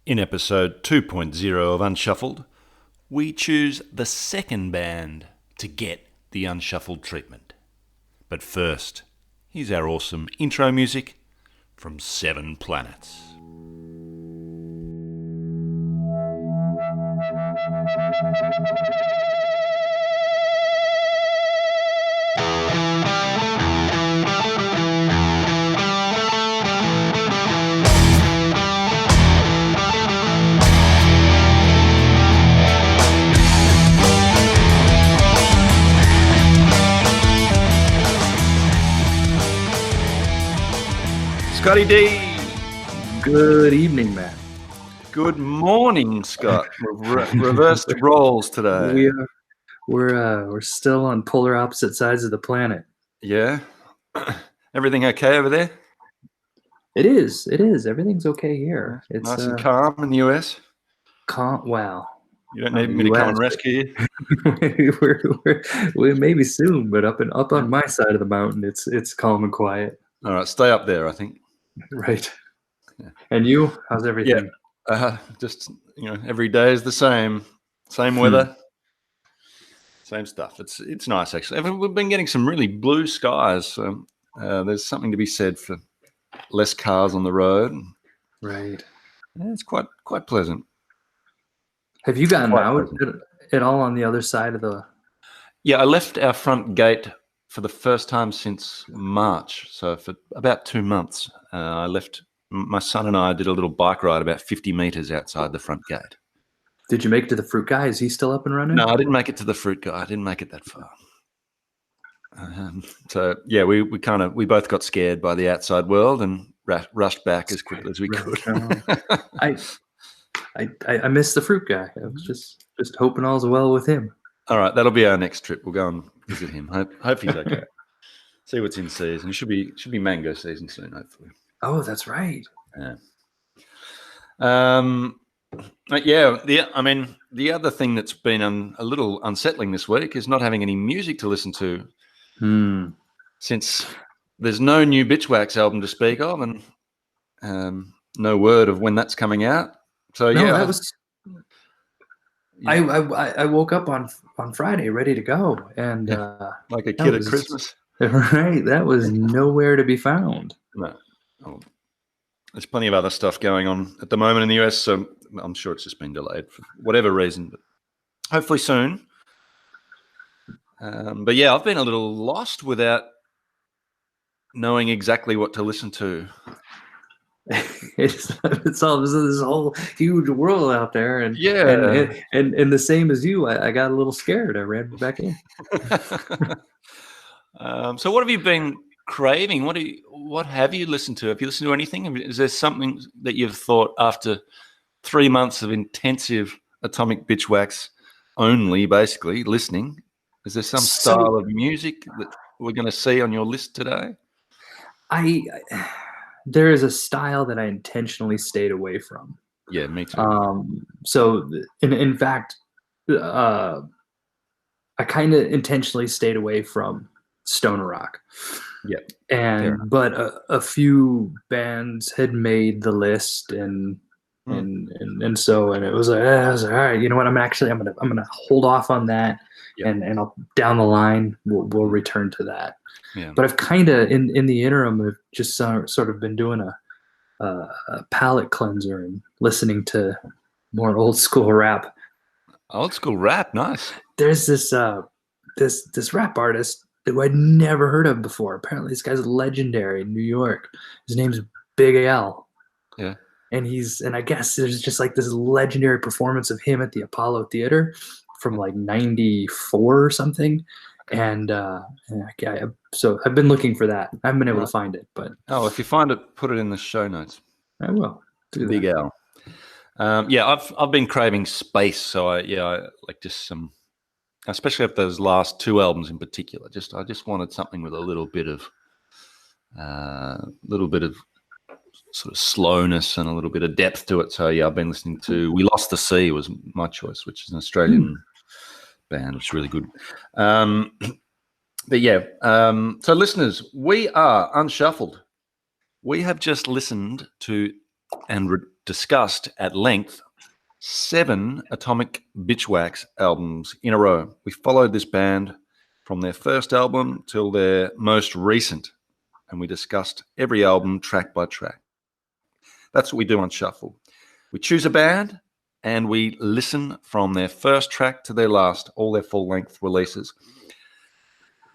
In episode 2.0 of Unshuffled, we choose the second band to get the Unshuffled treatment. But first, here's our awesome intro music from 7 Planets. Scotty D. Good evening, Matt. Good morning, Scott. We've reversed roles today. We're still on polar opposite sides of the planet. Yeah. Everything okay over there? It is. Everything's okay here. It's nice and calm in the US. Calm. Wow. You don't need me to come and rescue you. we maybe soon, but up on my side of the mountain, it's calm and quiet. All right, stay up there, I think. Right. Yeah. And you? How's everything? Yeah. Just every day is the same weather, same stuff. It's nice actually. We've been getting some really blue skies, so there's something to be said for less cars on the road. Right. Yeah, it's quite pleasant. Have you gotten out at all on the other side of the? Yeah, I left our front gate for the first time since March. So for about 2 months, I left. My son and I did a little bike ride about 50 meters outside the front gate. Did you make it to the fruit guy? Is he still up and running? No, I didn't make it to the fruit guy. I didn't make it that far. So yeah, we both got scared by the outside world and rushed back as quickly as we could. I missed the fruit guy. I was just hoping all's well with him. All right, that'll be our next trip. We'll go and visit him. Hope he's okay. See what's in season. It should be mango season soon, hopefully. Oh, that's right. Yeah. The other thing that's been a little unsettling this week is not having any music to listen to. Since there's no new Bitchwax album to speak of, and no word of when that's coming out. So I woke up on Friday ready to go, and like a kid at Christmas. Right, that was nowhere to be found. No, there's plenty of other stuff going on at the moment in the US, so I'm sure it's just been delayed for whatever reason, but hopefully soon. But yeah, I've been a little lost without knowing exactly what to listen to. It's all this whole huge world out there, and and the same as you, I got a little scared. I ran back in. So what have you been craving? What have you listened to? Have you listened to anything? Is there something that you've thought after 3 months of intensive Atomic Bitchwax only, basically listening? Is there some style of music that we're going to see on your list today? There is a style that I intentionally stayed away from. Yeah, me too. So in fact, I kind of intentionally stayed away from stoner rock. Yeah. But a few bands had made the list, and so it was like, I was like, all right, you know what? I'm gonna hold off on that. Yeah. And I'll, down the line we'll return to that. Yeah. But I've kind of in the interim have just sort of been doing a palate cleanser and listening to more old school rap. Old school rap, nice. There's this rap artist that I'd never heard of before. Apparently this guy's legendary in New York. His name's Big Al. Yeah. And I guess there's just like this legendary performance of him at the Apollo Theater from like 94 or something. And so I've been looking for that. I haven't been able to find it, but if you find it, put it in the show notes. I will do Big that. Al. I've been craving space, so I like just some, especially after those last 2 albums in particular. I just wanted something with a little bit of sort of slowness and a little bit of depth to it. So yeah, I've been listening to We Lost the Sea was my choice, which is an Australian band. It's really good. But yeah, so listeners, we are Unshuffled. We have just listened to and discussed at length 7 Atomic Bitchwax albums in a row. We followed this band from their first album till their most recent, and we discussed every album track by track. That's what we do on Shuffle. We choose a band and we listen from their first track to their last, all their full-length releases.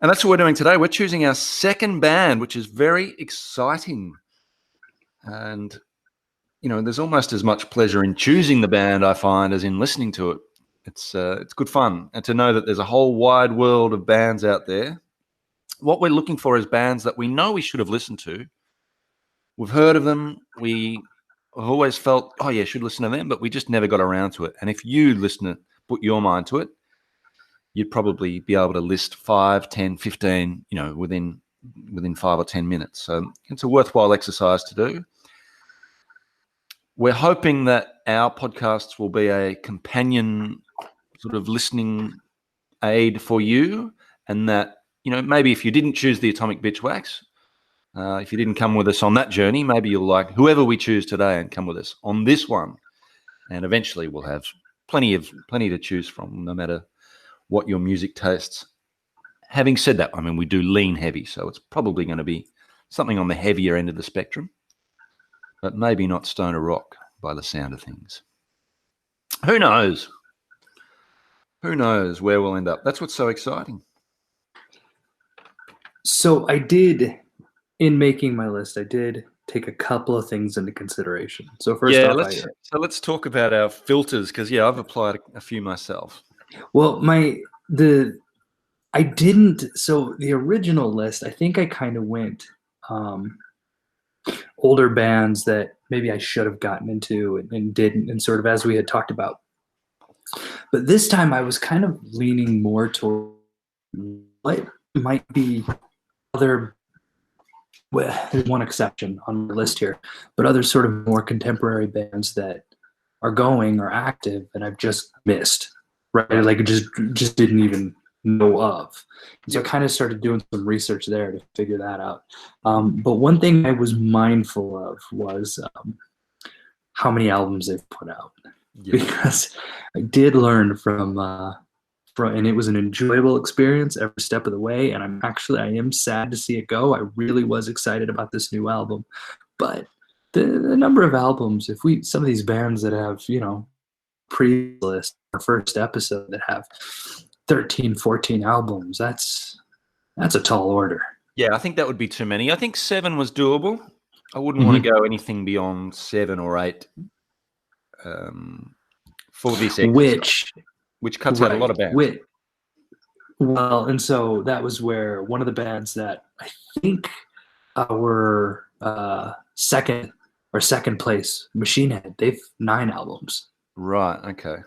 And that's what we're doing today. We're choosing our second band, which is very exciting. And, you know, there's almost as much pleasure in choosing the band, I find, as in listening to it. It's good fun. And to know that there's a whole wide world of bands out there. What we're looking for is bands that we know we should have listened to. We've heard of them. We have always felt, oh, yeah, should listen to them, but we just never got around to it. And if you, listener, put your mind to it, you'd probably be able to list 5, 10, 15, you know, within 5 or 10 minutes. So it's a worthwhile exercise to do. We're hoping that our podcasts will be a companion sort of listening aid for you, and that, you know, maybe if you didn't choose the Atomic Bitchwax, if you didn't come with us on that journey, maybe you'll like whoever we choose today and come with us on this one. And eventually we'll have plenty to choose from, no matter what your music tastes. Having said that, I mean, we do lean heavy, so it's probably going to be something on the heavier end of the spectrum, but maybe not stoner rock by the sound of things. Who knows? Who knows where we'll end up? That's what's so exciting. So I did, in making my list, I did take a couple of things into consideration. So first off, let's talk about our filters, because I've applied a few myself. Well, the original list, I think I kind of went older bands that maybe I should have gotten into and didn't, and sort of as we had talked about. But this time I was kind of leaning more toward what might be other, well, there's one exception on the list here, but other sort of more contemporary bands that are going or active and I've just missed. Right, like just didn't even know of. So I kind of started doing some research there to figure that out. But one thing I was mindful of was how many albums they've put out, because I did learn from, and it was an enjoyable experience every step of the way. And I am sad to see it go. I really was excited about this new album, but the number of albums, some of these bands that have, you know, pre-list, our first episode, that have 13, 14 albums, that's a tall order. Yeah, I think that would be too many. I think 7 was doable. I wouldn't want to go anything beyond 7 or 8 for this exercise, which cuts out a lot of bands. Well, and so that was where one of the bands that I think our second place, Machine Head, they've 9 albums. Right, okay.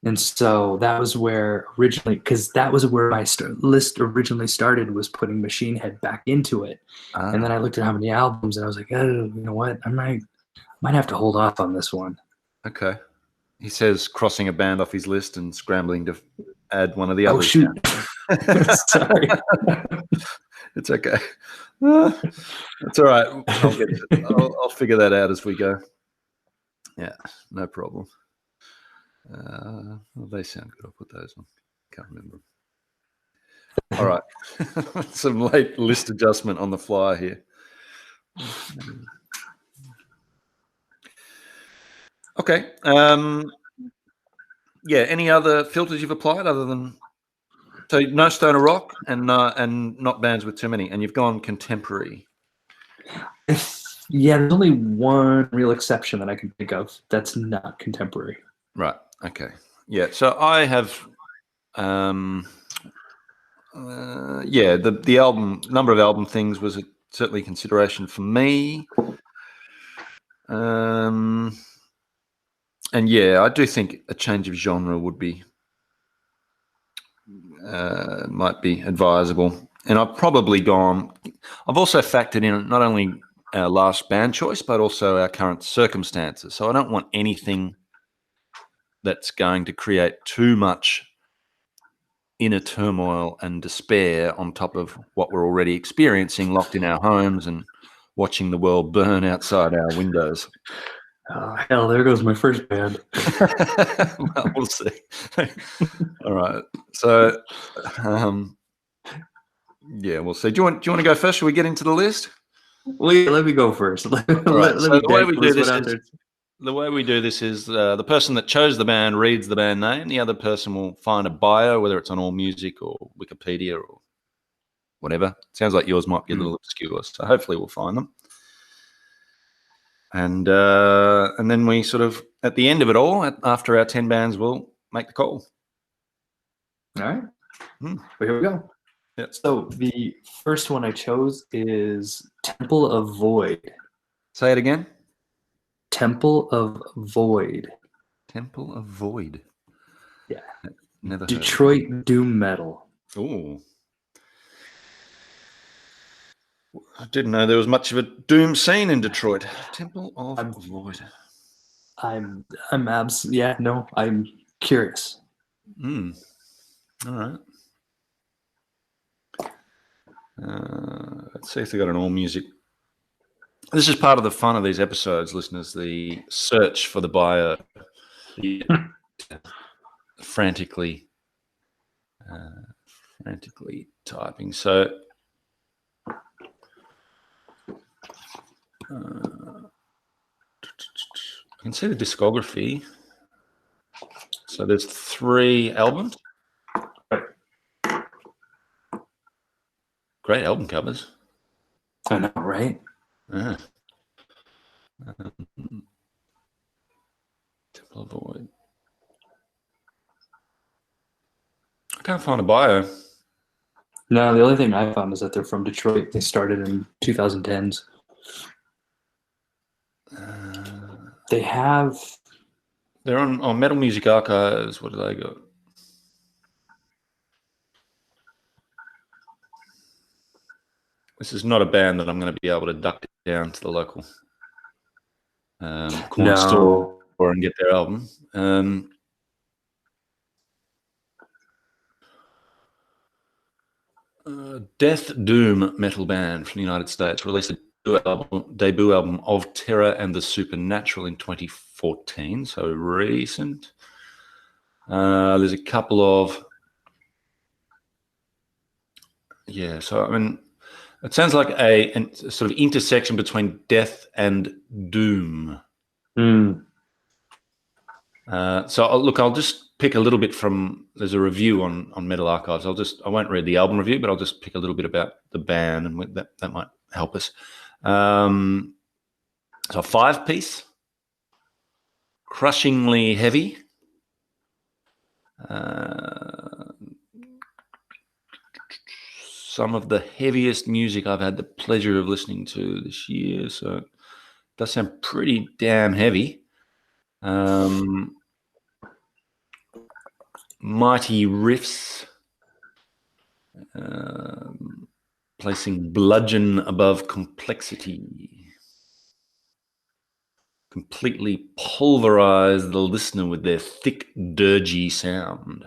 And so that was where originally, because that was where my list originally started, was putting Machine Head back into it. And then I looked at how many albums and I was like, oh, you know what? I might have to hold off on this one. Okay. He says crossing a band off his list and scrambling to add one of the others. Oh, shoot. Sorry. It's okay. It's all right. I'll figure that out as we go. Yeah, no problem. Well, they sound good. I'll put those on. Can't remember. All right. Some late list adjustment on the fly here. Okay. Yeah, any other filters you've applied other than, so no stoner rock and not bands with too many, and you've gone contemporary? Yeah, there's only one real exception that I can think of that's not contemporary. Right. Okay. Yeah. So I have, the album, number of album things was certainly a consideration for me. And yeah, I do think a change of genre would be, might be advisable. And I've probably I've also factored in not only our last band choice, but also our current circumstances. So I don't want anything that's going to create too much inner turmoil and despair on top of what we're already experiencing, locked in our homes and watching the world burn outside our windows. Oh, hell, there goes my first band. Well, we'll see. All right. So, yeah, we'll see. Do you want to go first? Should we get into the list? Wait, let me go first. Let Right. So me the way we do Douglas this what out is there. the person that chose the band reads the band name. The other person will find a bio, whether it's on AllMusic or Wikipedia or whatever. Sounds like yours might be a little obscure, so hopefully we'll find them. And then we sort of, at the end of it all, after our 10 bands, we'll make the call. All right. Well, here we go. Yep. So the first one I chose is Temple of Void. Say it again. Temple of Void. Temple of Void. Yeah. Never heard Detroit doom metal. Oh. I didn't know there was much of a doom scene in Detroit. Temple of Void. I'm yeah, no, I'm curious. All right. Let's see if they got an AllMusic. This is part of the fun of these episodes, listeners, the search for the bio. frantically typing. So I can see the discography. So there's 3 albums. Great album covers. I know, right? Yeah. Temple of Void. I can't find a bio. No, the only thing I found is that they're from Detroit. They started in 2010s. They have. They're on Metal Music Archives. What do they got? This is not a band that I'm going to be able to duck down to the local corner store and get their album. Death Doom metal band from the United States released a debut album of Terror and the Supernatural in 2014, so recent. There's a couple of so I mean, it sounds like a sort of intersection between death and doom. So I'll just pick a little bit from. There's a review on Metal Archives. I won't read the album review, but I'll just pick a little bit about the band, and that might help us. So a 5-piece, crushingly heavy. Some of the heaviest music I've had the pleasure of listening to this year. So it does sound pretty damn heavy. Mighty riffs, placing bludgeon above complexity. Completely pulverize the listener with their thick, dirgy sound.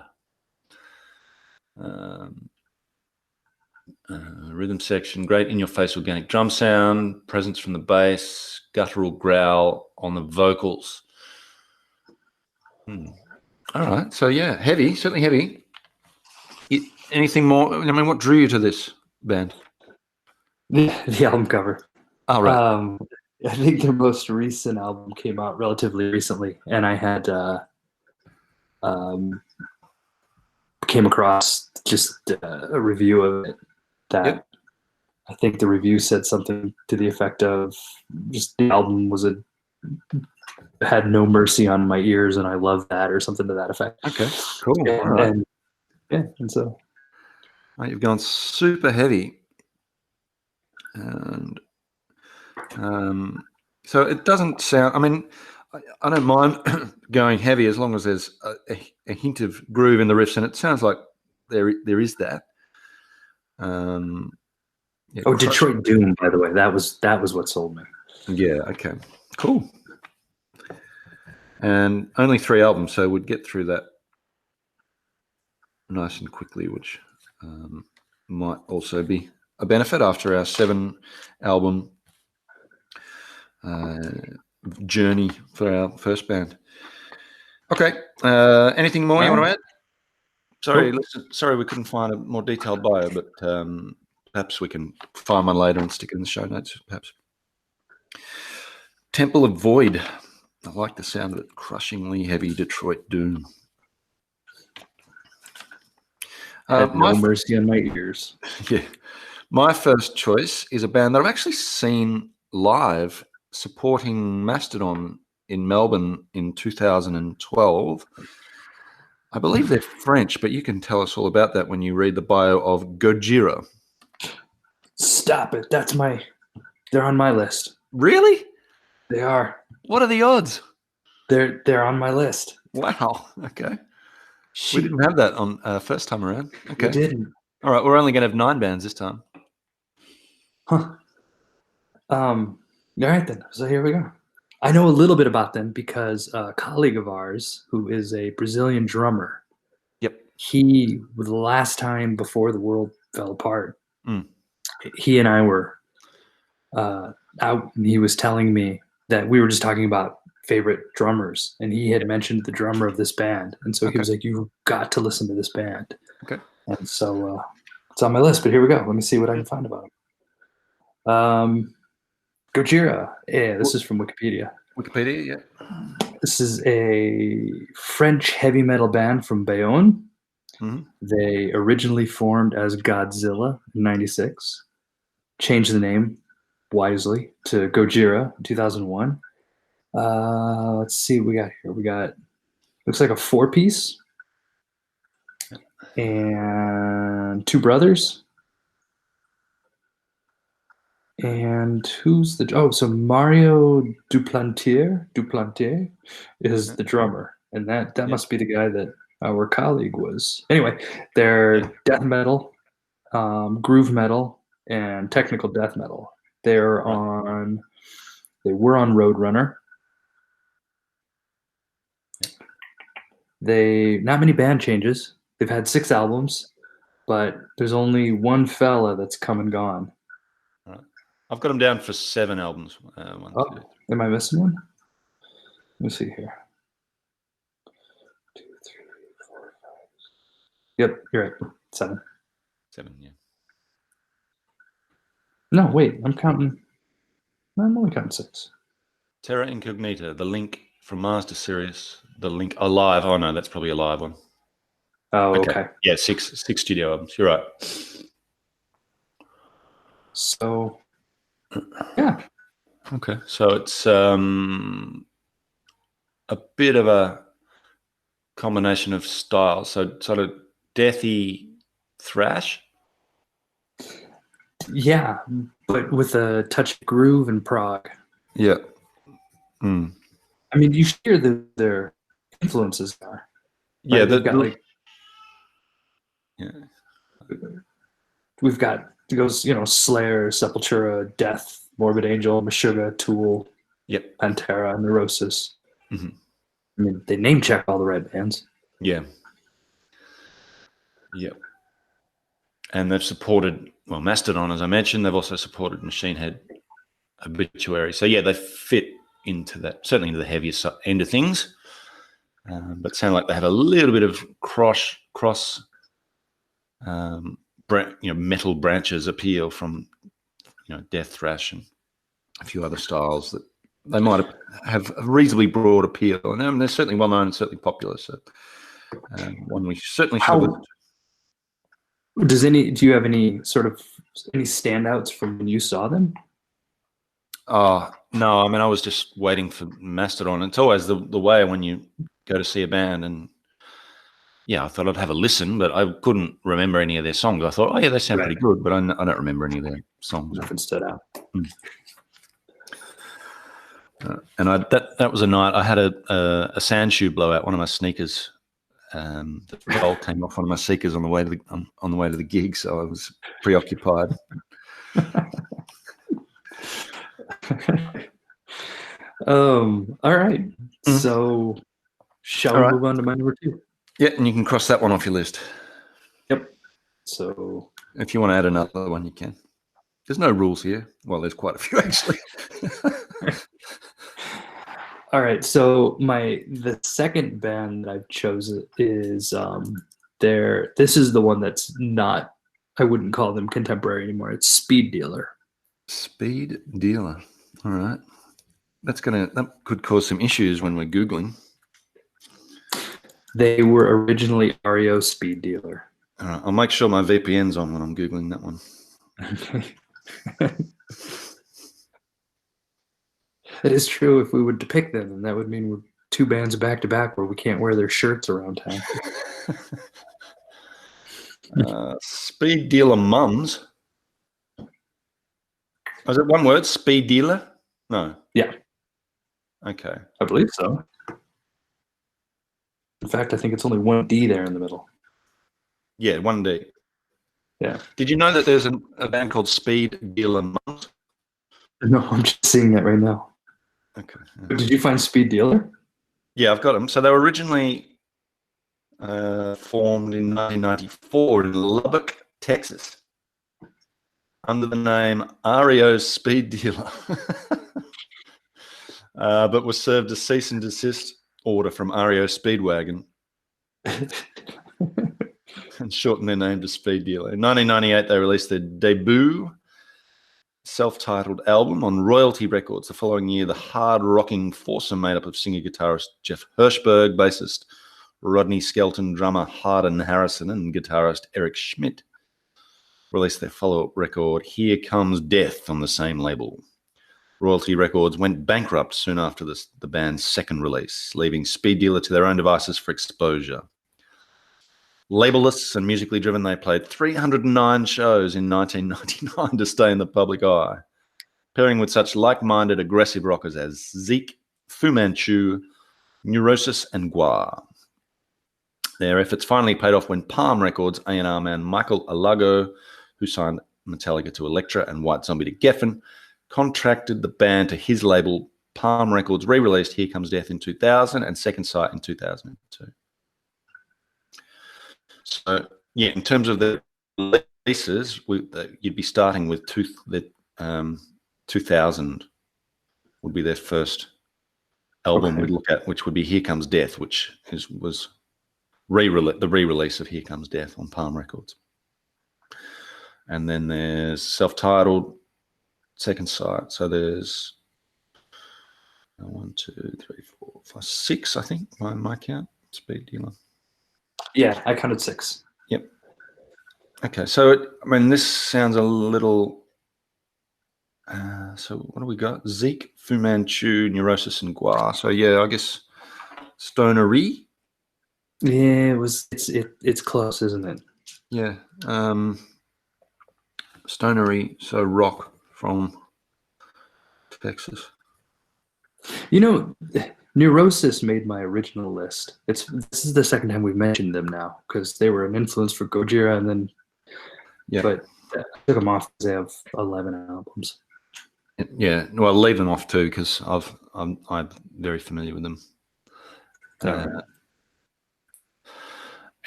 Rhythm section, great in-your-face organic drum sound, presence from the bass, guttural growl on the vocals. All right, so yeah, heavy, certainly heavy. Anything more? I mean, what drew you to this band? The album cover. Oh, right. I think their most recent album came out relatively recently, and I had came across just a review of it that I think the review said something to the effect of just the album had no mercy on my ears, and I love that, or something to that effect. Okay, cool. And so you've gone super heavy, and so it doesn't sound. I mean, I don't mind going heavy as long as there's a hint of groove in the riffs, and it sounds like there is that. Detroit Doom, by the way, that was what sold me. Yeah. Okay. Cool. And only 3 albums, so we'd get through that nice and quickly, which might also be a benefit after our 7-album journey for our first band. Okay. Anything more you want to add? Sorry, sorry we couldn't find a more detailed bio, but perhaps we can find one later and stick it in the show notes, perhaps. Temple of Void. I like the sound of it. Crushingly heavy Detroit doom. Had no mercy on my ears. Yeah. My first choice is a band that I've actually seen live supporting Mastodon in Melbourne in 2012. I believe they're French, but you can tell us all about that when you read the bio of Gojira. Stop it. They're on my list. Really? They are. What are the odds? They're on my list. Wow. Okay. We didn't have that on first time around. Okay. We didn't. All right. We're only going to have 9 bands this time. Huh. All right then. So here we go. I know a little bit about them because a colleague of ours who is a Brazilian drummer. Yep. He, the last time before the world fell apart, he and I were out. And he was telling me that we were just talking about favorite drummers, and he had mentioned the drummer of this band, and so he was like, "You've got to listen to this band." Okay. And so it's on my list. But here we go. Let me see what I can find about him. Gojira. Yeah, this is from Wikipedia. Wikipedia, yeah. This is a French heavy metal band from Bayonne. Mm-hmm. They originally formed as Godzilla in '96, changed the name wisely to Gojira in 2001. Let's see what we got here. We got, looks like a 4-piece and 2 brothers. And who's so Mario Duplantier is the drummer, and that must be the guy that our colleague was. Anyway, they're death metal, groove metal, and technical death metal. They were on Roadrunner. Not many band changes. They've had 6 albums, but there's only one fella that's come and gone. I've got them down for 7 albums. Am I missing one? Let me see here. 2, 3, 4, 5. Yep, you're right. 7. 7, yeah. No, wait. I'm only counting 6. Terra Incognita, The Link from Mars to Sirius, The Link Alive. Oh no, that's probably a live one. Oh, okay. Yeah, 6 studio albums. You're right. So, yeah. Okay, so it's a bit of a combination of styles. So sort of deathy thrash. Yeah, but with a touch of groove and prog. Yeah. Mm. I mean, you hear their influences are. Yeah, they've got we've got goes, Slayer, Sepultura, Death, Morbid Angel, Meshuggah, Tool, Pantera, Neurosis. Mm-hmm. I mean, they name check all the right bands. Yeah. Yeah. And they've supported, Mastodon, as I mentioned. They've also supported Machine Head, Obituary. So, yeah, they fit into that, certainly into the heavier end of things. But sound like they have a little bit of cross metal branches appeal from, death thrash and a few other styles that they might have a reasonably broad appeal. And they're certainly well known and certainly popular. So one we certainly should. Do you have any standouts from when you saw them? Oh, no. I mean, I was just waiting for Mastodon. It's always the way when you go to see a band, and I thought I'd have a listen, but I couldn't remember any of their songs. I thought, they sound pretty good, but I don't remember any of their songs. Nothing stood out. And that was a night I had a sand shoe blowout. One of my sneakers, the bolt came off one of my sneakers on the way to the gig, so I was preoccupied. All right. So shall we move on to my number 2? Yeah, and you can cross that one off your list. Yep. So if you want to add another one, you can. There's no rules here. Well, there's quite a few actually. All right, so the second band that I've chosen is this is the one that's not, I wouldn't call them contemporary anymore. It's Speed Dealer. Speed Dealer. All right. That could cause some issues when we're Googling. They were originally REO Speed Dealer. All right. I'll make sure my VPN's on when I'm Googling that one. It is true. If we would depict them, then that would mean we're two bands back to back where we can't wear their shirts around town. Speed Dealer Mums. Is it one word? Speed Dealer? No. Yeah. Okay. I believe so. In fact, I think it's only one D there in the middle. Yeah, one D. Yeah. Did you know that there's a band called Speed Dealer Mums? No, I'm just seeing that right now. Okay. Did you find Speed Dealer? Yeah, I've got them. So they were originally formed in 1994 in Lubbock, Texas, under the name REO Speed Dealer, but was served a cease and desist order from REO Speedwagon and shortened their name to Speed Dealer. In 1998, they released their debut self-titled album on Royalty Records. The following year, the hard-rocking foursome made up of singer-guitarist Jeff Hirschberg, bassist Rodney Skelton, drummer Hardin Harrison, and guitarist Eric Schmidt released their follow-up record, Here Comes Death, on the same label. Royalty Records went bankrupt soon after the band's second release, leaving Speed Dealer to their own devices for exposure. Labelless and musically driven, they played 309 shows in 1999 to stay in the public eye, pairing with such like-minded aggressive rockers as Zeke, Fu Manchu, Neurosis, and Gua. Their efforts finally paid off when Palm Records A&R man Michael Alago, who signed Metallica to Elektra and White Zombie to Geffen, contracted the band to his label. Palm Records re-released Here Comes Death in 2000 and Second Sight in 2002. So, yeah, in terms of the releases, you'd be starting with 2000 would be their first album we'd look at, which would be Here Comes Death, which was the re-release of Here Comes Death on Palm Records. And then there's self-titled Second Sight. So there's 1, 2, 3, 4, 5, 6, I think, by my count. Speed Dealer. Yeah, I counted 6. Yep. Okay, so this sounds a little. So what do we got? Zeke, Fu Manchu, Neurosis, and Gua. So yeah, I guess stonery. Yeah, it's close, isn't it? Yeah. Stonery, so rock from Texas. You know, Neurosis made my original list. This is the second time we've mentioned them now because they were an influence for Gojira, and then but I took them off because they have 11 albums. Yeah, well, leave them off too because I'm very familiar with them,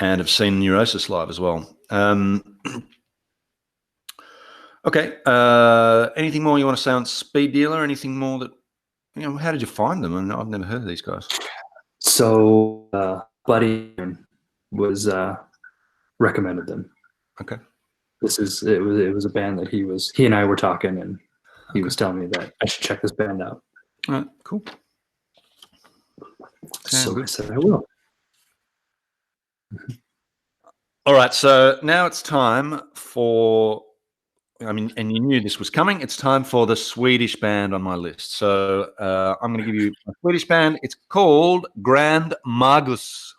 and have seen Neurosis live as well. Okay, anything more you want to say on Speed Dealer? Anything more that how did you find them? I've never heard of these guys. So, buddy was recommended them. Okay. It was a band that he and I were talking, and he was telling me that I should check this band out. All right, cool. So I said I will. All right, so now it's time for. And you knew this was coming. It's time for the Swedish band on my list. So I'm going to give you a Swedish band. It's called Grand Magus.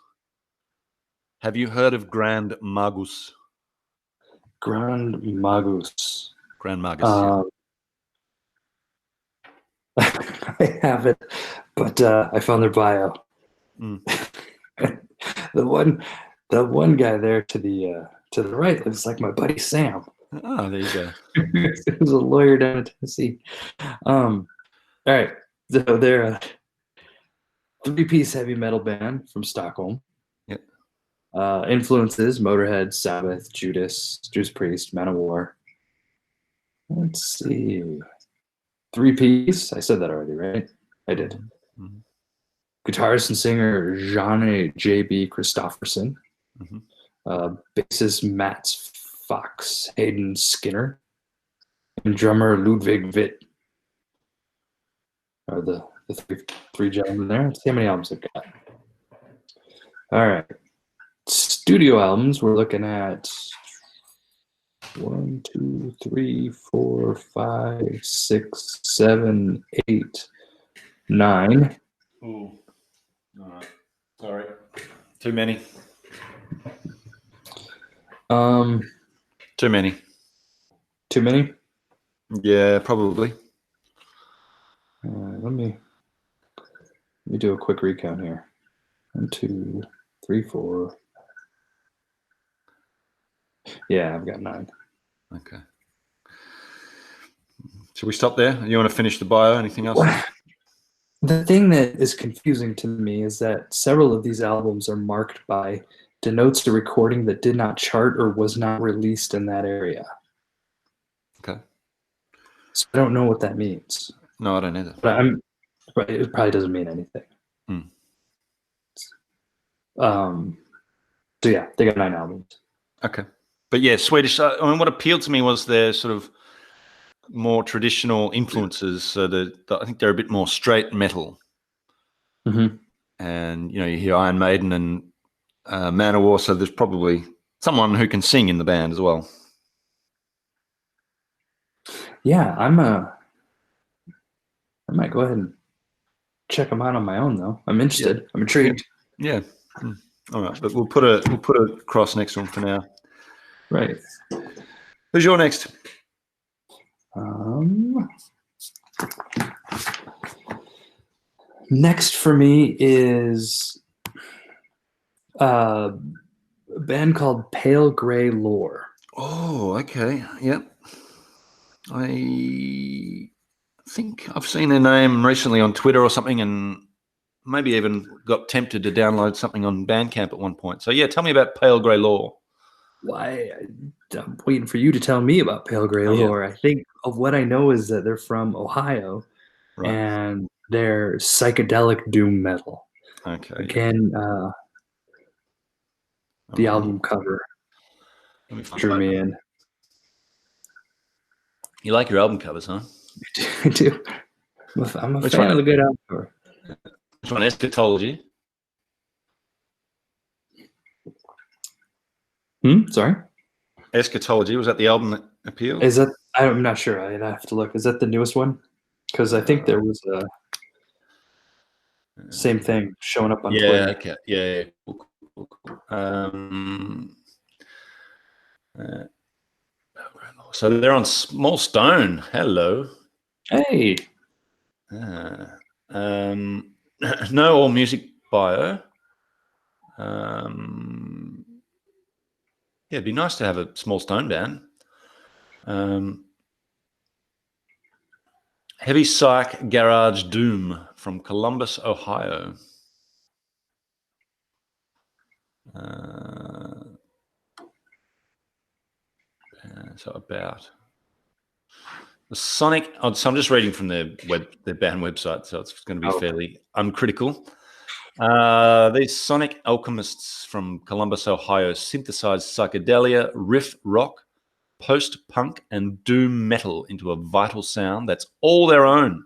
Have you heard of Grand Magus? Grand Magus. Grand Magus. I have it, but I found their bio. The one guy there to the right looks like my buddy Sam. Oh, there you go. He was a lawyer down in Tennessee. All right, so they're a 3-piece heavy metal band from Stockholm. Yep. Influences: Motorhead, Sabbath, Judas Priest, Manowar. Let's see. 3-piece. I said that already, right? I did. guitarist and singer Jeanne J.B. Christofferson, bassist Matt Fox Hayden Skinner, and drummer Ludwig Witt are the three gentlemen there. Let's see how many albums they've got. All right. Studio albums, we're looking at 1, 2, 3, 4, 5, 6, 7, 8, 9. Ooh. All right. Sorry. Too many. Too many. Too many? Yeah, probably. Let me do a quick recount here. 1, 2, 3, 4. Yeah, I've got 9. Okay. Should we stop there? You want to finish the bio? Anything else? The thing that is confusing to me is that several of these albums are marked by denotes a recording that did not chart or was not released in that area. Okay. So I don't know what that means. No, I don't either. But it probably doesn't mean anything. So yeah, they got 9 albums. Okay. But yeah, Swedish, I mean, what appealed to me was their sort of more traditional influences. So I think they're a bit more straight metal. Mm-hmm. And, you hear Iron Maiden and Manowar, so there's probably someone who can sing in the band as well. Yeah, I might go ahead and check them out on my own, though. I'm interested. Yeah. I'm intrigued. Yeah. All right, but we'll put a cross next to them for now. Right. Who's your next? Next for me is a band called Pale Grey Lore. Oh, okay. Yep. I think I've seen their name recently on Twitter or something, and maybe even got tempted to download something on Bandcamp at one point. So yeah, tell me about Pale Grey Lore. Why, I'm waiting for you to tell me about Pale Grey Lore. Yeah. I think of what I know is that they're from Ohio, right, and they're psychedelic doom metal. Okay. Again, the album cover drew me in. You like your album covers, huh? I do. I'm a fan of a good album cover. Which one? Eschatology? Sorry? Eschatology, was that the album that appealed? Is that? I'm not sure. I'd have to look. Is that the newest one? Because I think there was a same thing showing up on Twitter. Okay. Yeah. So they're on Small Stone. Hello. Hey. No all music bio. Yeah, it'd be nice to have a Small Stone band. Heavy Psych Garage Doom from Columbus, Ohio. So about the Sonic. So I'm just reading from their band website, so it's going to be fairly uncritical. These Sonic alchemists from Columbus, Ohio, synthesized psychedelia, riff rock, post-punk, and doom metal into a vital sound that's all their own.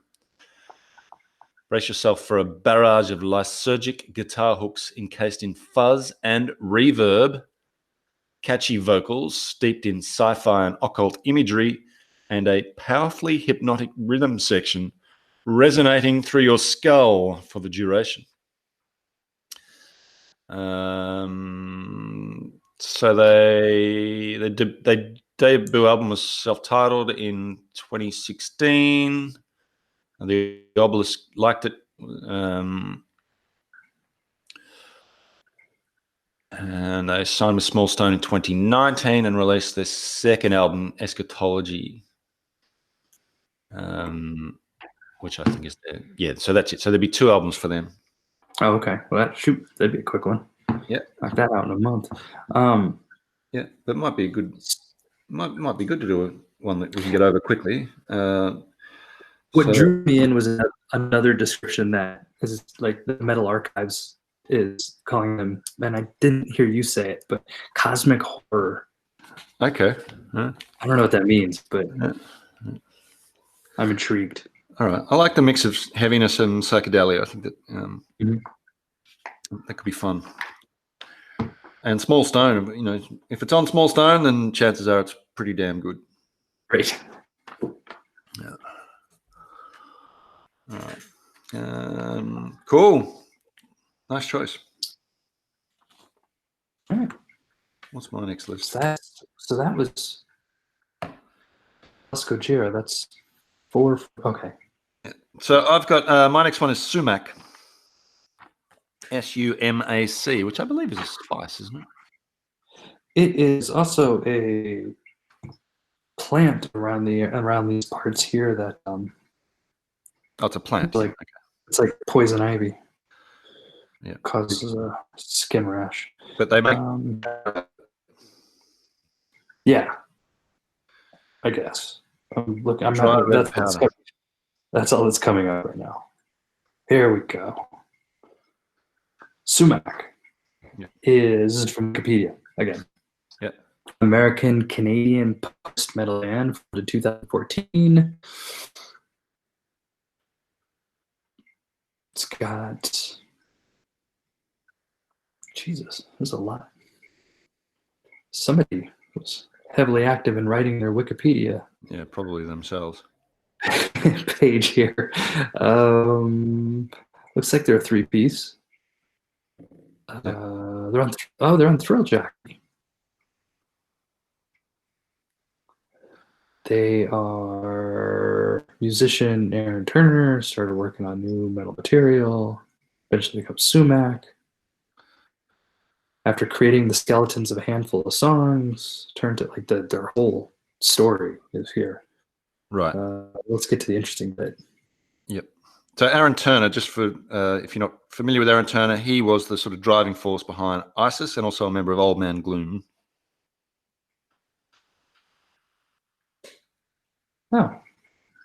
Brace yourself for a barrage of lysergic guitar hooks encased in fuzz and reverb, catchy vocals steeped in sci-fi and occult imagery, and a powerfully hypnotic rhythm section resonating through your skull for the duration. So their debut album was self-titled in 2016. The Obelisk liked it. And they signed with Small Stone in 2019 and released their second album, Eschatology, which I think is their, so that's it. So there'll be 2 albums for them. Oh, okay. Well, that'd be a quick one. Yeah, knock that out in a month. Yeah, that might be good. Might be good to do one that we can get over quickly. What drew me in was another description that is like the Metal Archives is calling them, and I didn't hear you say it, but cosmic horror. Okay. I don't know what that means, but I'm intrigued. All right. I like the mix of heaviness and psychedelia. I think that that could be fun. And Small Stone, you know, if it's on Small Stone, then chances are it's pretty damn good. Great. Yeah. All right. Cool. Nice choice. All right. What's my next list? So that was Las Gojira. That's 4. Okay. Yeah. So I've got my next one is sumac. Sumac, which I believe is a spice, isn't it? It is also a plant around these parts here that oh, it's a plant. It's like poison ivy. Yeah, causes a skin rash. But they make yeah, I guess. I'm not. That's all that's coming up right now. Here we go. Sumac is from Wikipedia again. Yeah. American Canadian post metal band from 2014. It's got Jesus. There's a lot. Somebody was heavily active in writing their Wikipedia. Yeah, probably themselves. Page here. Looks like they're a 3-piece. They're on Thrill Jockey. They are musician Aaron Turner, started working on new metal material, eventually becomes Sumac. After creating the skeletons of a handful of songs, turned it like their whole story is here. Right. Let's get to the interesting bit. Yep. So Aaron Turner, just for if you're not familiar with Aaron Turner, he was the sort of driving force behind ISIS and also a member of Old Man Gloom. Oh,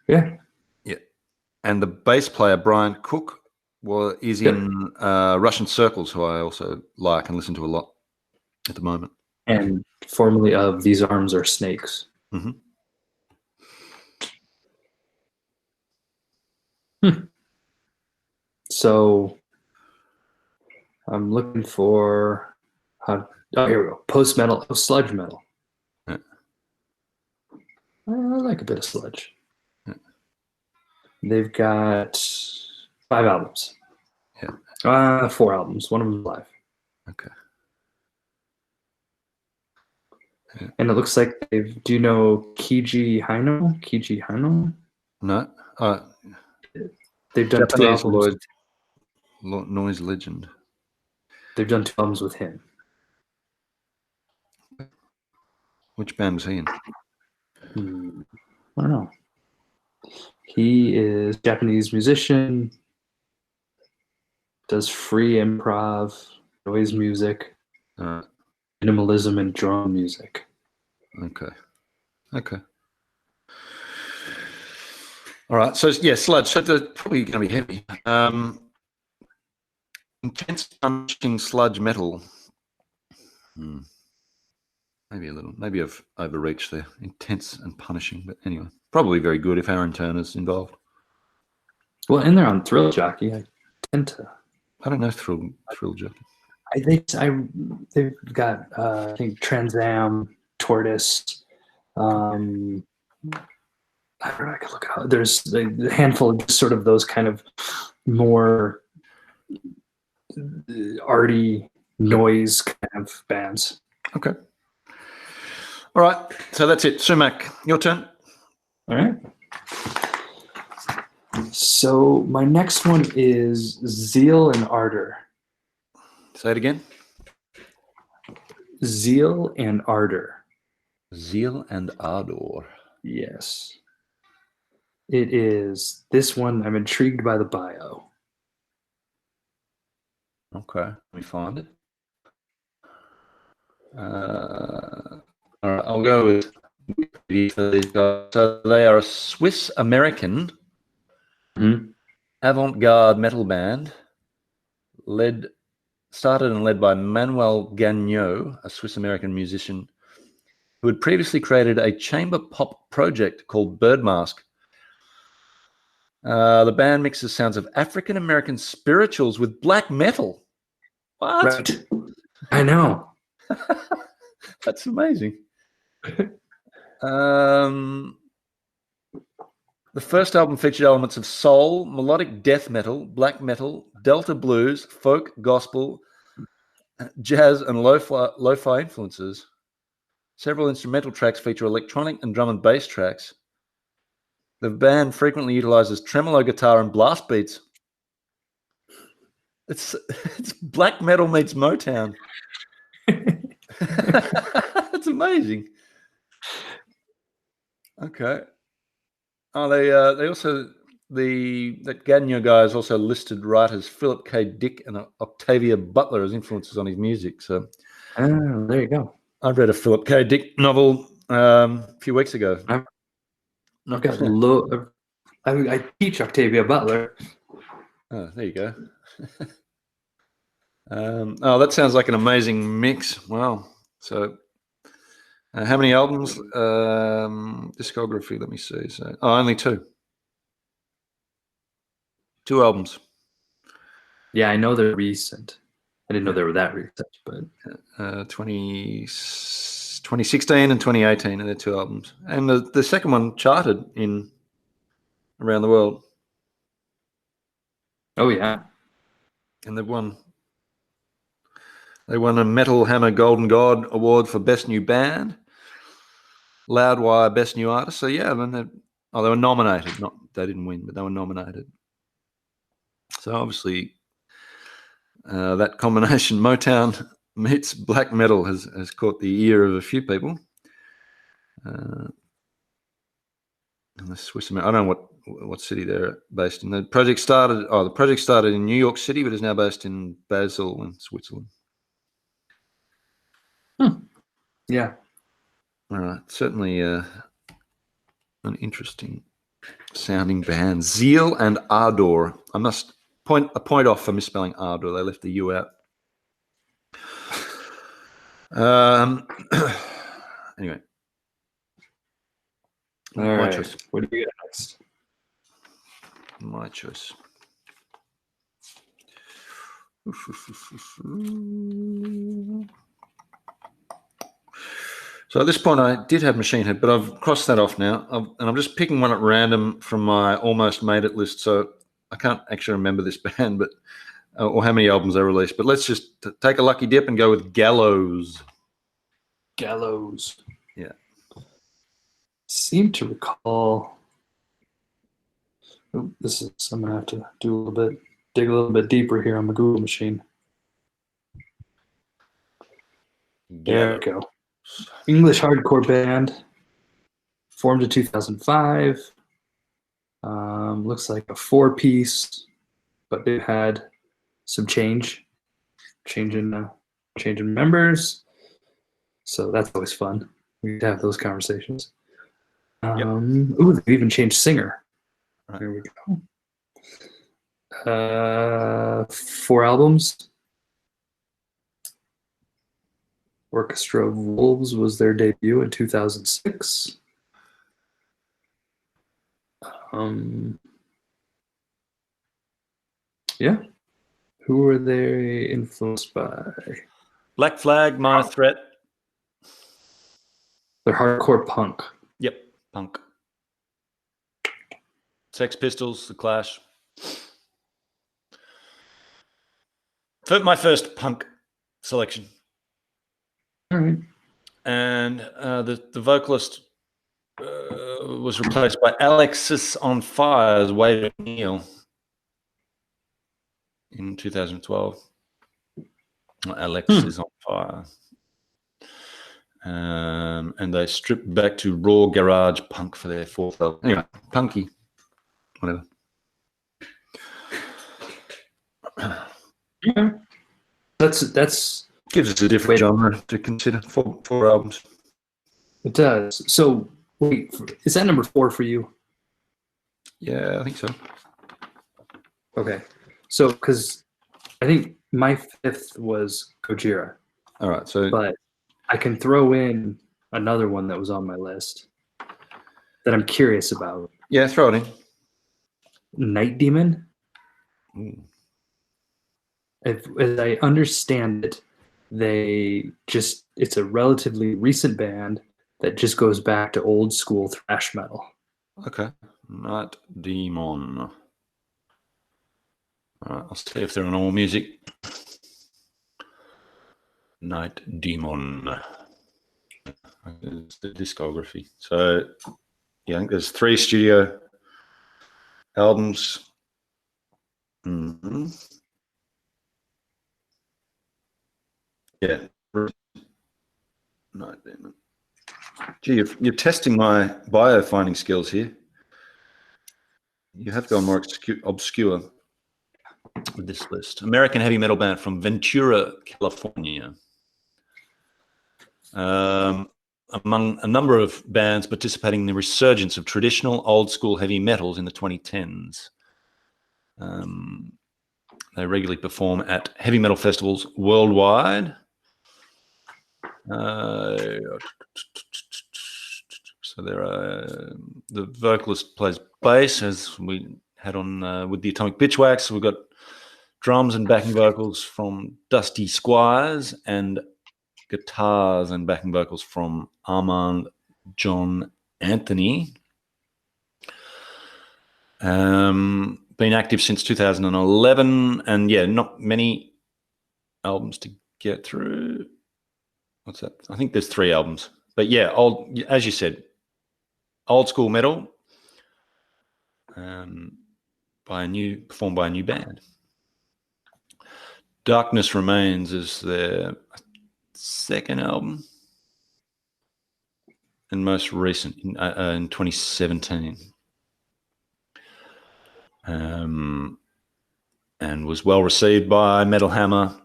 yeah. Yeah. And the bass player, Brian Cook, is in Russian Circles, who I also like and listen to a lot at the moment. And formerly of These Arms Are Snakes. Mm-hmm. So I'm looking for here we go. Post metal, sludge metal. Yeah. I like a bit of sludge. Yeah. They've got 5 albums. Yeah. 4 albums. One of them live. Okay. Yeah. And it looks like do you know Keiji Haino? Keiji Haino? No. They've done Japanese 2 albums. Noise legend. They've done 2 albums with him. Which band was he in? I don't know. He is a Japanese musician, does free improv, noise music, minimalism, and drum music. Okay. All right. So yeah, sludge. So they're probably going to be heavy. Intense punching sludge metal. Maybe I've overreached there. Intense and punishing, but anyway, probably very good if Aaron Turner's involved. Well, and they're on Thrill Jockey. I don't know Thrill Jockey. They've got I think Trans Am, Tortoise. I don't know. I could look out. There's a handful of sort of those kind of more arty noise kind of bands. Okay. All right. So that's it. Sumac, your turn. All right. So my next one is Zeal and Ardor. Say it again. Zeal and Ardor. Zeal and Ardor. Yes. It is this one. I'm intrigued by the bio. Okay. Let me find it. All right. I'll go with Wikipedia for these guys. So they are a Swiss American avant-garde metal band started and led by Manuel Gagnon, a Swiss-American musician who had previously created a chamber pop project called Birdmask. The band mixes sounds of African-American spirituals with black metal. What? Right. I know. That's amazing. The first album featured elements of soul, melodic death metal, black metal, Delta blues, folk, gospel, jazz, and lo-fi influences. Several instrumental tracks feature electronic and drum and bass tracks. The band frequently utilizes tremolo guitar and blast beats. It's black metal meets Motown. That's amazing. Okay. Oh, they also that Gagnon guy has also listed writers Philip K. Dick and Octavia Butler as influences on his music. So, there you go. I read a Philip K. Dick novel a few weeks ago. I've got I teach Octavia Butler. Oh, there you go. That sounds like an amazing mix. Wow. So, how many albums? Discography, let me see. So, only 2. 2 albums. Yeah, I know they're recent. I didn't know they were that recent, but 2016 and 2018 are their 2 albums. And the second one charted around the world. Oh yeah. And they won a Metal Hammer Golden God Award for Best New Band, Loudwire Best New Artist. So yeah, they were nominated. They didn't win, but they were nominated. So obviously, that combination, Motown meets black metal, has caught the ear of a few people. And the Swiss, I don't know what city they're based in. The project started in New York City, but is now based in Basel in Switzerland. Yeah. All right, certainly an interesting sounding band. Zeal and Ardor. I must point off for misspelling Ardor. They left the U out. Anyway. All my right. choice. What do you get next? My choice. So at this point, I did have Machine Head, but I've crossed that off now. And I'm just picking one at random from my almost made it list. So I can't actually remember this band, but or how many albums they released. But let's just take a lucky dip and go with Gallows. Gallows. Yeah. Seem to recall. I'm gonna have to dig a little bit deeper here on the Google machine. There we go. English hardcore band, formed in 2005. Looks like a 4-piece, but it had some change in members. So that's always fun. We have those conversations. Ooh, they even changed singer. Right. There we go. 4 albums. Orchestra of Wolves was their debut in 2006. Yeah. Who were they influenced by? Black Flag, Minor Threat. They're hardcore punk. Yep, punk. Sex Pistols, The Clash. My first punk selection. All right. And the vocalist was replaced by Alexis on Fire's Wade O'Neill in 2012. Alexis on Fire. And they stripped back to raw garage punk for their 4th album. Anyway, punky. Whatever. Yeah. That's gives us a different genre to consider. 4 albums. It does. So wait, is that number 4 for you? Yeah, I think so. Okay. So, because I think my fifth was Gojira, All right. So but I can throw in another one that was on my list that I'm curious about. yeah, throw it in. Night Demon. Ooh. As I understand it, it's a relatively recent band that just goes back to old school thrash metal. Okay. Night Demon. All right. I'll see if they're on All Music. Night Demon. It's the discography. So, yeah, I think there's 3 studio albums. Mm-hmm. Yeah. Night Demon. Gee, you're testing my bio finding skills here. You have gone more obscure with this list. American heavy metal band from Ventura, California. Among a number of bands participating in the resurgence of traditional old school heavy metals in the 2010s. They regularly perform at heavy metal festivals worldwide. So there are the vocalist plays bass, as we had on with the Atomic Bitchwax. We've got drums and backing vocals from Dusty Squires, and guitars and backing vocals from Armand John Anthony. Been active since 2011, and yeah, not many albums to get through. What's that? I think there's 3 albums, but yeah, as you said, old school metal, performed by a new band. Darkness Remains is their 2nd album and most recent in 2017. And was well received by Metal Hammer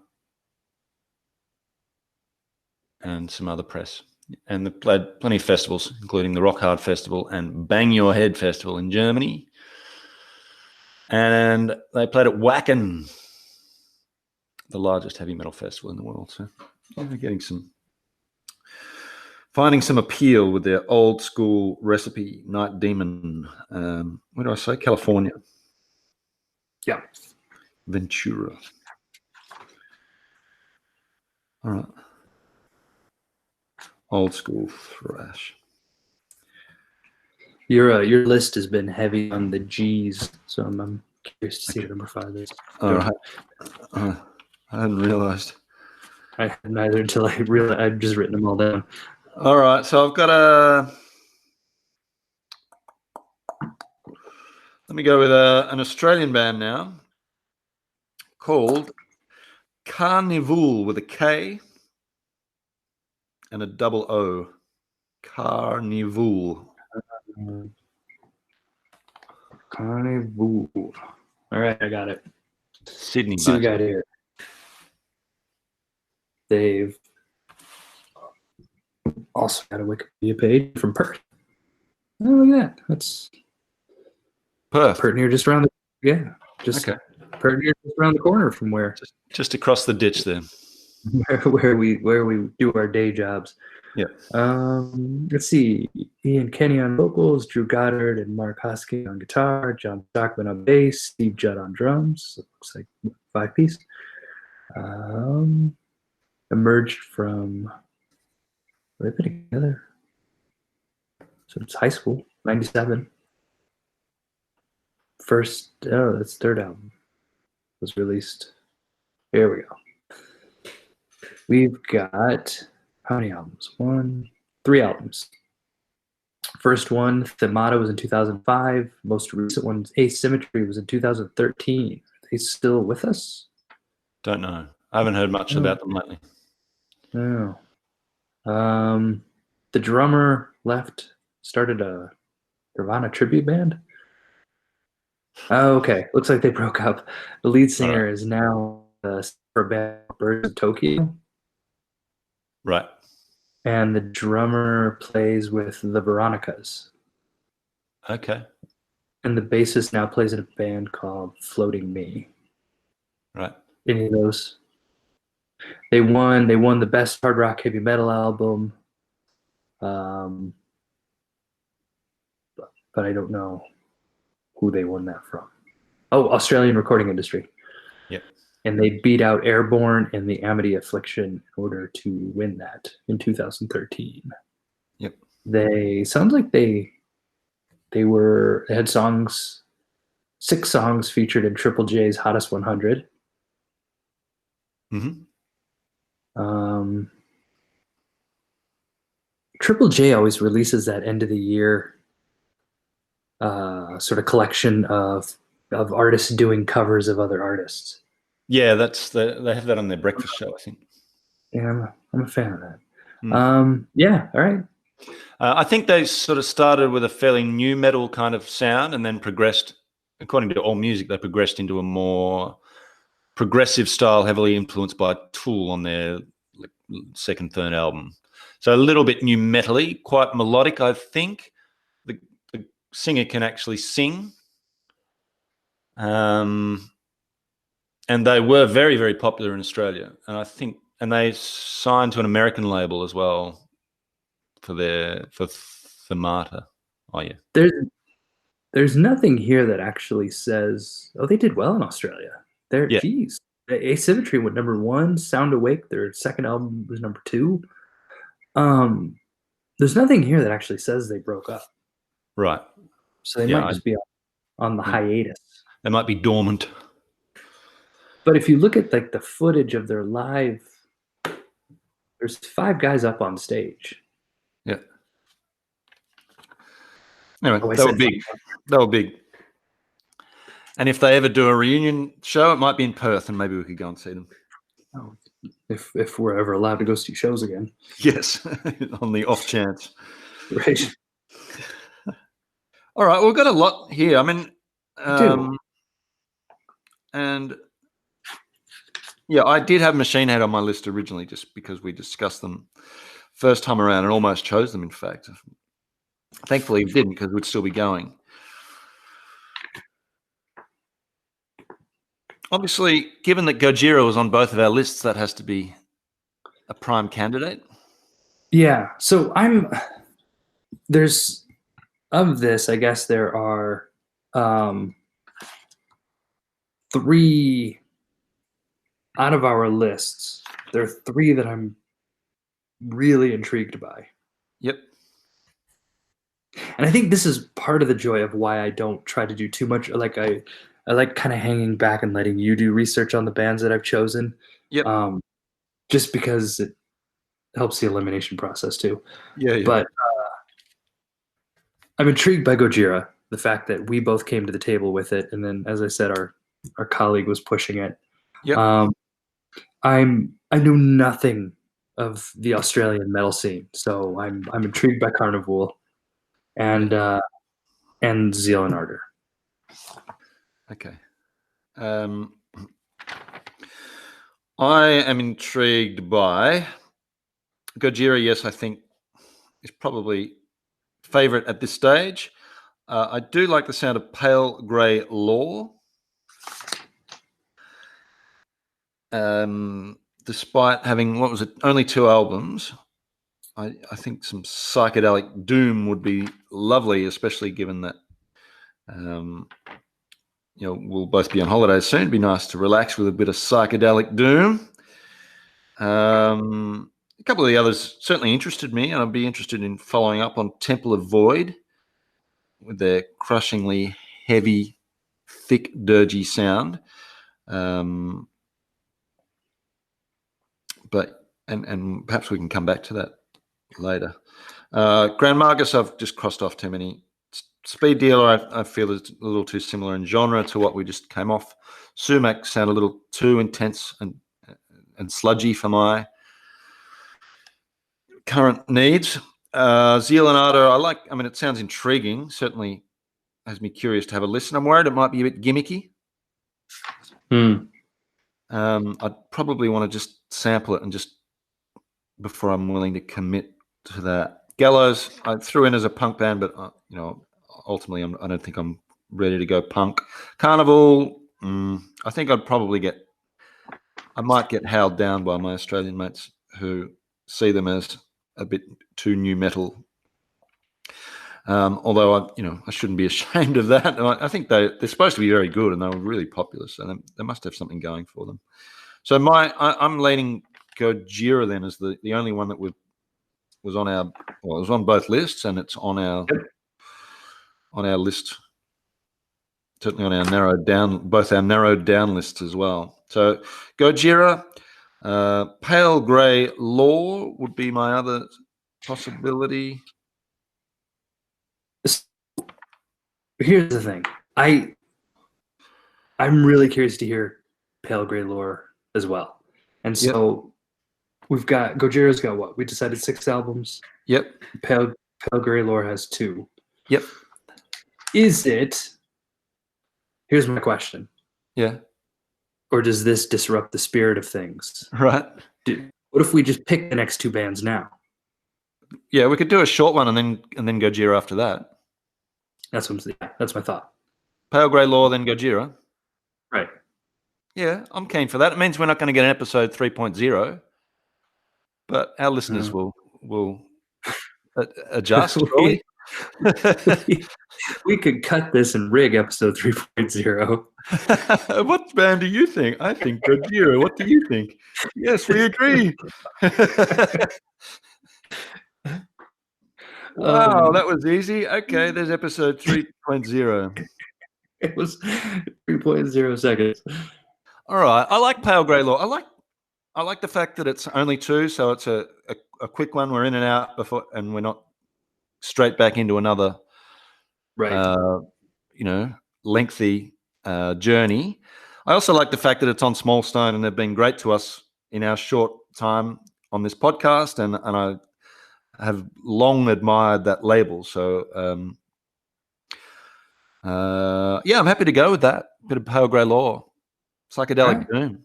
and some other press. And they played plenty of festivals, including the Rock Hard Festival and Bang Your Head Festival in Germany. And they played at Wacken, the largest heavy metal festival in the world. So yeah, they're finding some appeal with their old school recipe, Night Demon. Where do I say? California. Yeah. Ventura. All right. Old school thrash. Your list has been heavy on the G's, so I'm curious to see what number 5 is. All right. I hadn't realized. I hadn't either until I realized I've just written them all down. All right, so I've got let me go with an Australian band now called Carnivool with a K and a double O. Carnivool. Carnivool. All right, I got it. Sydney. Let's see what we got here. They've also got a Wikipedia page from Perth. Oh, look at that. That's Perth. Perth near just around the Perth near just around the corner from where just across the ditch there. where we do our day jobs. Yeah. Let's see. Ian Kenny on vocals, Drew Goddard and Mark Hosking on guitar, John Stockman on bass, Steve Judd on drums. It looks like 5-piece. Emerged from they've been together. So it's high school, 97. That's 3rd album. Was released. Here we go. We've got how many albums? 3 albums. First one, Themata, was in 2005. Most recent one, Asymmetry, was in 2013. Are they still with us? Don't know. I haven't heard much about them lately. No. The drummer left, started a Nirvana tribute band. Oh, okay. Looks like they broke up. The lead singer is now for a band Birds of Tokyo. Right. And the drummer plays with the Veronicas. Okay. and the bassist now plays in a band called Floating Me. Right. Any of those? They won the best hard rock heavy metal album. Um, but I don't know who they won that from. Oh, Australian Recording Industry. Yep. And they beat out Airborne and the Amity Affliction in order to win that in 2013. Yep. They sounds like they had songs, 6 songs featured in Triple J's Hottest 100. Mm-hmm. Triple J always releases that end of the year sort of collection of artists doing covers of other artists. Yeah, they have that on their breakfast show, I think. Yeah, I'm a fan of that. Yeah, all right. I think they sort of started with a fairly new metal kind of sound and then progressed, according to AllMusic, they progressed into a more progressive style, heavily influenced by Tool on their second, third album. So a little bit new metal-y, quite melodic, I think. The singer can actually sing. And they were very, very popular in Australia. And they signed to an American label as well for Themata. Oh yeah. There's nothing here that actually says, oh, they did well in Australia. Yeah. Geez. Asymmetry went #1, Sound Awake, their second album was #2. There's nothing here that actually says they broke up. Right. So they might just be on the hiatus. They might be dormant. But if you look at like the footage of their live, there's 5 guys up on stage. Yeah. Anyway, they were big. They were big. And if they ever do a reunion show, it might be in Perth, and maybe we could go and see them. Oh, if we're ever allowed to go see shows again. Yes, on the off chance. Right. All right, well, we've got a lot here. I mean, and yeah, I did have Machine Head on my list originally just because we discussed them first time around and almost chose them, in fact. Thankfully, we didn't because we'd still be going. Obviously, given that Gojira was on both of our lists, that has to be a prime candidate. Yeah. So there's, of this, I guess there are 3 out of our lists. There are 3 that I'm really intrigued by. Yep. And I think this is part of the joy of why I don't try to do too much. Like I like kind of hanging back and letting you do research on the bands that I've chosen. Yep. Just because it helps the elimination process too. Yeah. But I'm intrigued by Gojira, the fact that we both came to the table with it, and then, as I said, our colleague was pushing it. Yep. I know nothing of the Australian metal scene, so I'm intrigued by Carnival and Zeal and Ardor. Okay. I am intrigued by Gojira. Yes, I think is probably favorite at this stage. I do like the sound of Pale Grey Law. Despite having, what was it, only 2 albums, I think some psychedelic doom would be lovely, especially given that we'll both be on holidays soon. It'd be nice to relax with a bit of psychedelic doom. A couple of the others certainly interested me, and I'd be interested in following up on Temple of Void with their crushingly heavy, thick, dirgy sound. But perhaps we can come back to that later. Grand Margus, I've just crossed off too many. Speed Dealer, I feel is a little too similar in genre to what we just came off. Sumac sound a little too intense and sludgy for my current needs. Zeal and Ardor, it sounds intriguing. Certainly has me curious to have a listen. I'm worried it might be a bit gimmicky. I'd probably want to just sample it and just before I'm willing to commit to that. Gallows, I threw in as a punk band, but ultimately I don't think I'm ready to go punk. Carnival, I think I might get howled down by my Australian mates who see them as a bit too new metal. Although I shouldn't be ashamed of that. I think they're supposed to be very good, and they were really popular, so they must have something going for them. So I'm leaning Gojira then as the only one that was on it was on both lists, and it's on our list. Certainly on our both our narrowed down lists as well. So Gojira, Pale Grey Law would be my other possibility. Here's the thing. I'm really curious to hear Pale Grey Lore as well. And so we've got Gojira's got what? We decided 6 albums. Yep. Pale Grey Lore has 2. Yep. Is it? Here's my question. Yeah. Or does this disrupt the spirit of things? Right. What if we just pick the next 2 bands now? Yeah, we could do a short one and then Gojira after that. That's my thought. Pale Grey Law, then Gojira. Right. Yeah, I'm keen for that. It means we're not going to get an episode 3.0, but our listeners will adjust. We could cut this and rig episode 3.0. What band do you think? I think Gojira. What do you think? Yes, we agree. Wow, that was easy. Okay, there's episode 3.0. It was 3.0 seconds. All right. I like Pale Grey Law. I like the fact that it's only 2, so it's a quick one. We're in and out before, and we're not straight back into another lengthy journey. I also like the fact that it's on Small Stone, and they've been great to us in our short time on this podcast, and I have long admired that label. So, I'm happy to go with that. Bit of Pale Grey Law, psychedelic doom.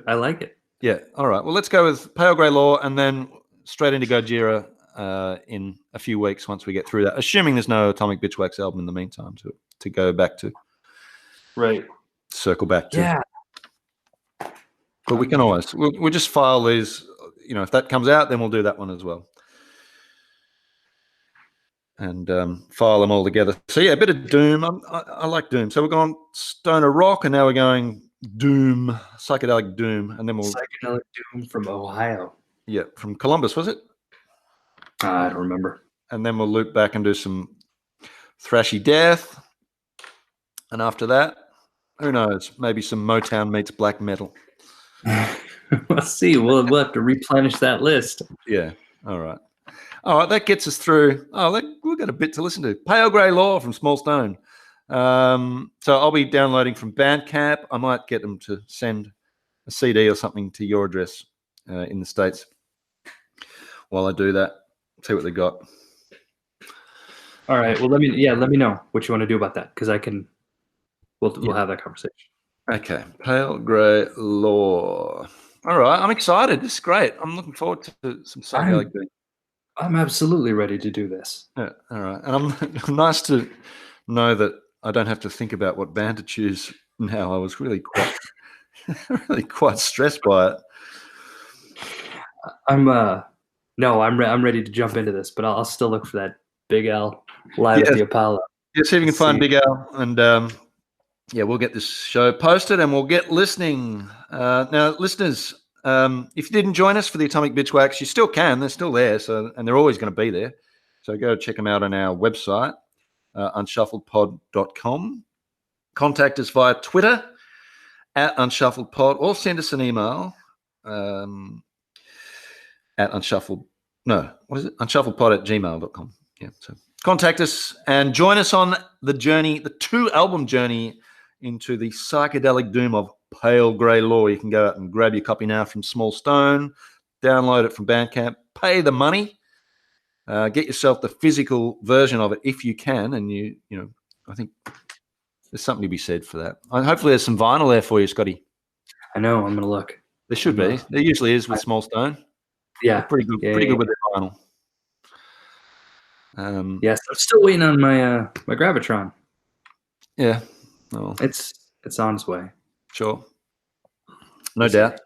I like it. Yeah. All right. Well, let's go with Pale Grey Law, and then straight into Gojira in a few weeks once we get through that, assuming there's no Atomic Bitchwax album in the meantime to go back to. Right. Circle back to. Yeah. But we can always we'll just file these. If that comes out, then we'll do that one as well, and file them all together. So yeah, a bit of doom. I like doom. So we're going stoner rock, and now we're going doom, psychedelic doom, and then we'll psychedelic doom from Ohio. Yeah, from Columbus, was it? I don't remember. And then we'll loop back and do some thrashy death, and after that, who knows? Maybe some Motown meets black metal. We'll see. We'll have to replenish that list. Yeah. All right. That gets us through. We've got a bit to listen to. Pale Grey Law from Small Stone. So I'll be downloading from Bandcamp. I might get them to send a CD or something to your address in the States. While I do that, see what they got. All right. Well, let me know what you want to do about that, because we'll have that conversation. Okay. Pale Grey Law. All right. I'm excited. This is great. I'm looking forward to some psychedelic. I'm absolutely ready to do this. Yeah. All right. And I'm nice to know that I don't have to think about what band to choose now. I was really quite stressed by it. I'm ready to jump into this, but I'll still look for that Big Al live at the Apollo. Yeah, see if you can find Big Al, and we'll get this show posted and we'll get listening. Now, listeners, if you didn't join us for the Atomic Bitchwax, you still can. They're still there, and they're always going to be there. So go check them out on our website, unshuffledpod.com. Contact us via Twitter at unshuffledpod, or send us an email at unshuffledpod@gmail.com. Yeah, so contact us and join us on the journey, the 2-album journey into the psychedelic doom of Pale Grey Law. You can go out and grab your copy now from Small Stone, download it from Bandcamp, pay the money, get yourself the physical version of it if you can, and I think there's something to be said for that. Hopefully there's some vinyl there for you, Scotty. I know. I'm going to look. There should be. There usually is with Small Stone. Yeah. They're pretty good with their vinyl. Yes, I'm still waiting on my my Gravitron. Yeah. Oh, It's on its way. sure. No doubt.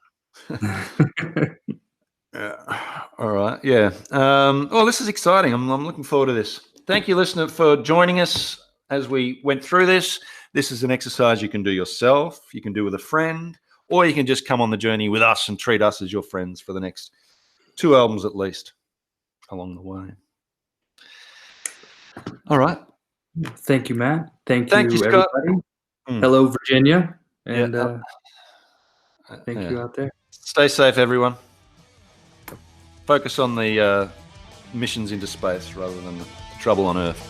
Yeah. All right. Yeah. Well, this is exciting. I'm looking forward to this. Thank you, listener, for joining us as we went through this. This is an exercise you can do yourself, you can do with a friend, or you can just come on the journey with us and treat us as your friends for the next 2 albums at least along the way. All right. Thank you, Matt. Thank you, you, Scott. everybody. Hello, Virginia. And Yeah. thank you out there. Stay safe, everyone. Focus on the missions into space rather than the trouble on Earth.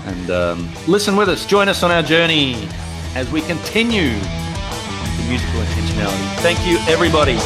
And listen with us. Join us on our journey as we continue the musical intentionality. Thank you, everybody.